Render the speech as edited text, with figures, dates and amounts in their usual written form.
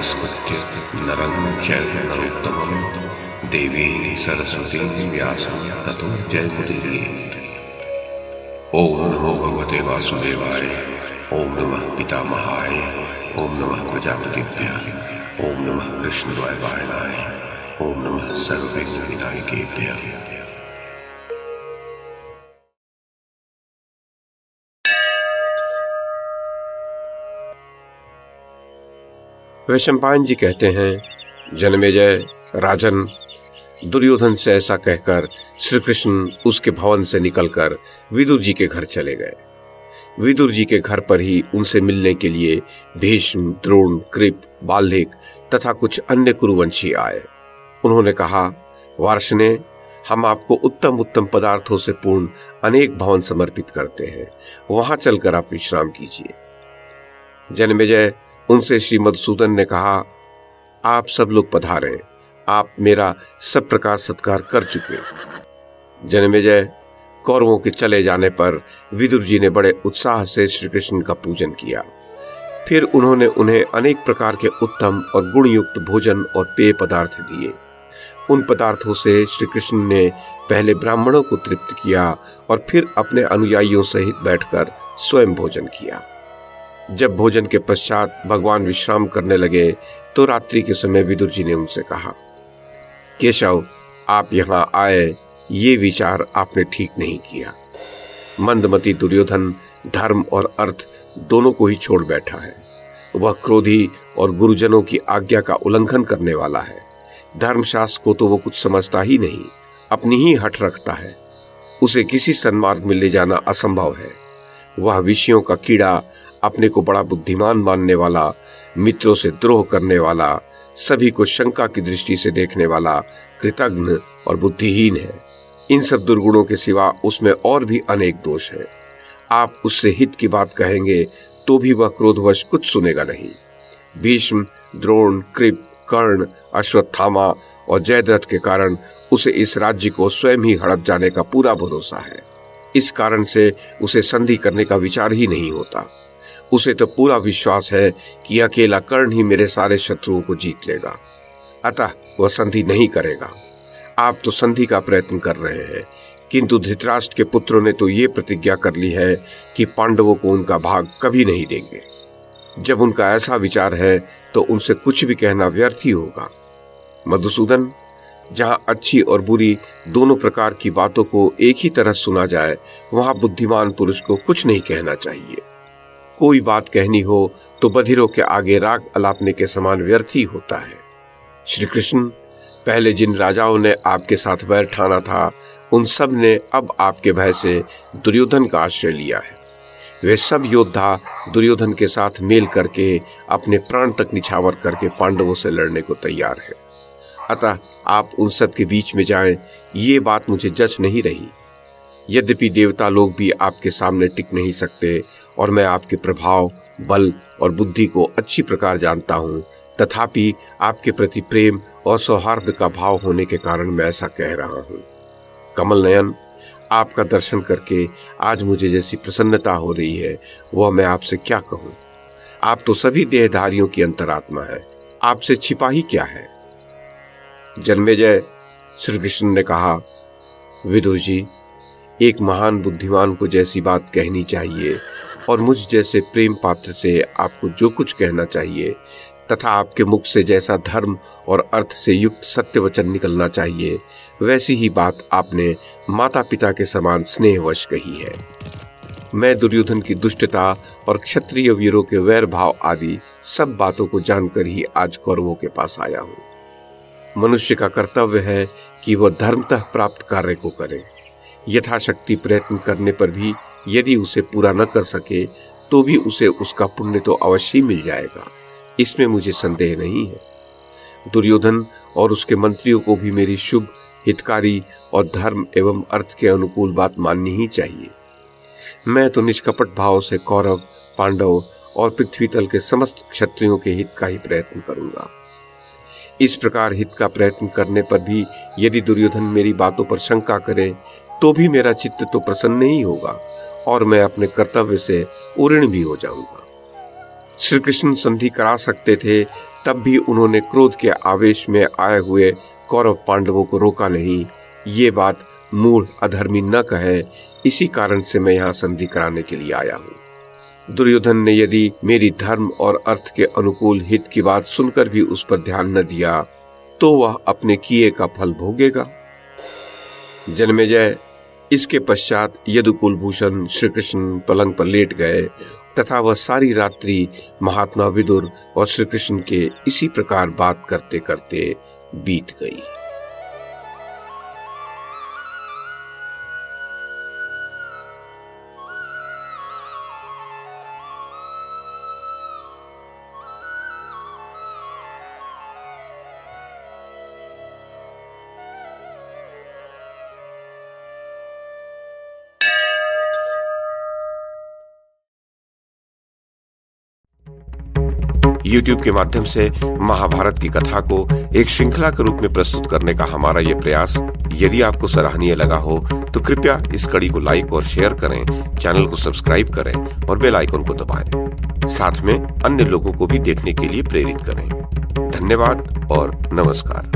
नमस्कृत्य नरं चैव नरोत्तमं देवीं सरस्वतीं व्यासं ततो जयमुदीरयेत्। ओम नमो भगवते वासुदेवाय। ओम नमः पितामहाय। ओम नमः प्रजापतिभ्यः। ओम नमः कृष्णद्वैपायनाय। ओम नमः सर्वविघ्नविनायकेभ्यः। वैशंपायन जी कहते हैं, जन्मेजय राजन, दुर्योधन से ऐसा कहकर श्री कृष्ण उसके भवन से निकलकर विदुर जी के घर चले गए। विदुर जी के घर पर ही उनसे मिलने के लिए भीष्म, द्रोण, कृप, बाल्लिक तथा कुछ अन्य कुरुवंशी आए। उन्होंने कहा, वार्ष्णे, हम आपको उत्तम उत्तम पदार्थों से पूर्ण अनेक भवन समर्पित करते हैं, वहां चलकर आप विश्राम कीजिए। जन्मेजय उनसे श्री मधुसूदन ने कहा, आप सब लोग पधारें, आप मेरा सब प्रकार सत्कार कर चुके। जन्मेजय, कौरवों के चले जाने पर विदुर जी ने बड़े उत्साह से श्री कृष्ण का पूजन किया। फिर उन्होंने उन्हें अनेक प्रकार के उत्तम और गुणयुक्त भोजन और पेय पदार्थ दिए। उन पदार्थों से श्री कृष्ण ने पहले ब्राह्मणों को तृप्त किया और फिर अपने अनुयायियों सहित बैठकर स्वयं भोजन किया। जब भोजन के पश्चात भगवान विश्राम करने लगे तो रात्रि के समय विदुर जी ने उनसे कहा, केशव, आप यहाँ आए, ये विचार आपने ठीक नहीं किया। मंदमती दुर्योधन धर्म और अर्थ दोनों को ही छोड़ बैठा है। वह क्रोधी और गुरुजनों की आज्ञा का उल्लंघन करने वाला है। धर्मशास्त्र को तो वो कुछ समझता ही नहीं, अपनी ही हट रखता है। उसे किसी सन्मार्ग में ले जाना असंभव है। वह विषयों का कीड़ा, अपने को बड़ा बुद्धिमान मानने वाला, मित्रों से द्रोह करने वाला, सभी को शंका की दृष्टि से देखने वाला, कृतघ्न और बुद्धिहीन है। इन सब दुर्गुणों के सिवा उसमें और भी अनेक दोष हैं। आप उससे हित की बात कहेंगे तो भी वह क्रोधवश कुछ सुनेगा नहीं। भीष्म, द्रोण, कृप, कर्ण, अश्वत्थामा और जयद्रथ के कारण उसे इस राज्य को स्वयं ही हड़प जाने का पूरा भरोसा है। इस कारण से उसे संधि करने का विचार ही नहीं होता। उसे तो पूरा विश्वास है कि अकेला कर्ण ही मेरे सारे शत्रुओं को जीत लेगा, अतः वह संधि नहीं करेगा। आप तो संधि का प्रयत्न कर रहे हैं, किंतु धृतराष्ट्र के पुत्रों ने तो ये प्रतिज्ञा कर ली है कि पांडवों को उनका भाग कभी नहीं देंगे। जब उनका ऐसा विचार है तो उनसे कुछ भी कहना व्यर्थ ही होगा। मधुसूदन, जहां अच्छी और बुरी दोनों प्रकार की बातों को एक ही तरह सुना जाए, वहां बुद्धिमान पुरुष को कुछ नहीं कहना चाहिए। कोई बात कहनी हो तो बधिरों के आगे राग अलापने के समान व्यर्थ ही होता है। श्री कृष्ण, पहले जिन राजाओं ने आपके साथ वैर ठाना था, उन सब ने अब आपके भय से दुर्योधन का आश्रय लिया है। वे सब योद्धा दुर्योधन के साथ मेल करके अपने प्राण तक निछावर करके पांडवों से लड़ने को तैयार है। अतः आप उन सब के बीच में जाएं, ये बात मुझे जच नहीं रही। यद्यपि देवता लोग भी आपके सामने टिक नहीं सकते और मैं आपके प्रभाव, बल और बुद्धि को अच्छी प्रकार जानता हूँ, तथापि आपके प्रति प्रेम और सौहार्द का भाव होने के कारण मैं ऐसा कह रहा हूँ। कमल नयन, आपका दर्शन करके आज मुझे जैसी प्रसन्नता हो रही है, वह मैं आपसे क्या कहूँ। आप तो सभी देहधारियों की अंतरात्मा है, आपसे छिपा ही क्या है। जन्मेजय, श्री कृष्ण ने कहा, विदुर जी, एक महान बुद्धिमान को जैसी बात कहनी चाहिए और मुझ जैसे प्रेम पात्र से आपको जो कुछ कहना चाहिए तथा आपके मुख से जैसा धर्म और अर्थ से युक्त सत्य वचन निकलना चाहिए, वैसी ही बात आपने माता पिता के समान स्नेहवश कही है। मैं दुर्योधन की दुष्टता और क्षत्रिय वीरों के वैर भाव आदि सब बातों को जानकर ही आज कौरवों के पास आया हूँ। मनुष्य का कर्तव्य है कि वह धर्मतः प्राप्त कार्य को करे। यथाशक्ति प्रयत्न करने पर भी यदि उसे पूरा न कर सके तो भी उसे उसका पुण्य तो अवश्य ही मिल जाएगा, इसमें मुझे संदेह नहीं है। दुर्योधन और उसके मंत्रियों को भी मेरी शुभ, हितकारी और धर्म एवं अर्थ के अनुकूल बात माननी ही चाहिए। मैं तो निष्कपट भाव से कौरव, पांडव और पृथ्वी तल के समस्त क्षत्रियों के हित का ही प्रयत्न करूंगा। इस प्रकार हित का प्रयत्न करने पर भी यदि दुर्योधन मेरी बातों पर शंका करे तो भी मेरा चित्त तो प्रसन्न नहीं होगा और मैं अपने कर्तव्य से उऋण भी हो जाऊंगा। श्री कृष्ण संधि करा सकते थे, तब भी उन्होंने क्रोध के आवेश में आए हुए कौरव पांडवों को रोका नहीं। ये बात मूढ़ अधर्मी न कहे, इसी कारण से मैं यहाँ संधि कराने के लिए आया हूँ। दुर्योधन ने यदि मेरी धर्म और अर्थ के अनुकूल हित की बात सुनकर भी उस पर ध्यान न दिया, तो वह अपने किए का फल भोगेगा। जन्मेजय, इसके पश्चात यदुकुलभूषण श्री कृष्ण पलंग पर लेट गए तथा वह सारी रात्रि महात्मा विदुर और श्री कृष्ण के इसी प्रकार बात करते करते बीत गई। YouTube के माध्यम से महाभारत की कथा को एक श्रृंखला के रूप में प्रस्तुत करने का हमारा ये प्रयास यदि आपको सराहनीय लगा हो तो कृपया इस कड़ी को लाइक और शेयर करें, चैनल को सब्सक्राइब करें और बेल आइकन को दबाएं। साथ में अन्य लोगों को भी देखने के लिए प्रेरित करें। धन्यवाद और नमस्कार।